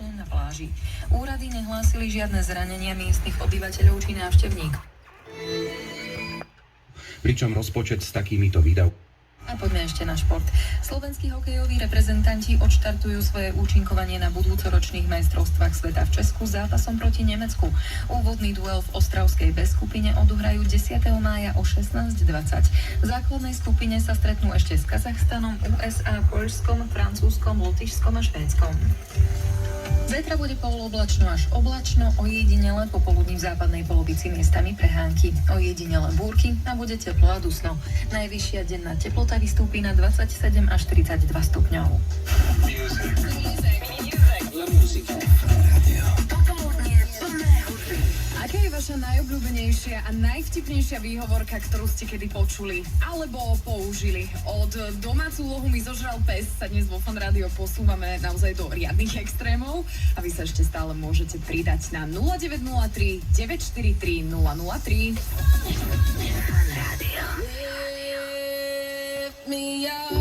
bezpečne na pláži. Úrady nehlásili žiadne zranenia miestnych obyvateľov či návštevníkov. Pričom rozpočet s takýmito výdavkami. A poďme ešte na šport. Slovenskí hokejoví reprezentanti odštartujú svoje účinkovanie na budúcoročných majstrovstvách sveta v Česku zápasom proti Nemecku. Úvodný duel v Ostravskej B skupine odohrajú 10. mája o 16:20. V základnej skupine sa stretnú ešte s Kazachstanom, USA, Poľskom, Francúzskom, Lotyšskom a Švédskom. Zajtra bude polooblačno až oblačno, ojedinele popoludní v západnej polovici miestami prehánky. Ojedinele búrky a bude teplo a dusno. Najvyššia denná teplota vystúpi na 27 až 32 stupňov. Aká je vaša najobľúbenejšia a najvtipnejšia výhovorka, ktorú ste kedy počuli alebo použili? Od domácu úlohu mi zožral pes sa dnes vo Fan Rádio posúvame naozaj do riadnych extrémov a vy sa ešte stále môžete pridať na 0903 943 003. Fan Rádio. Lift me up.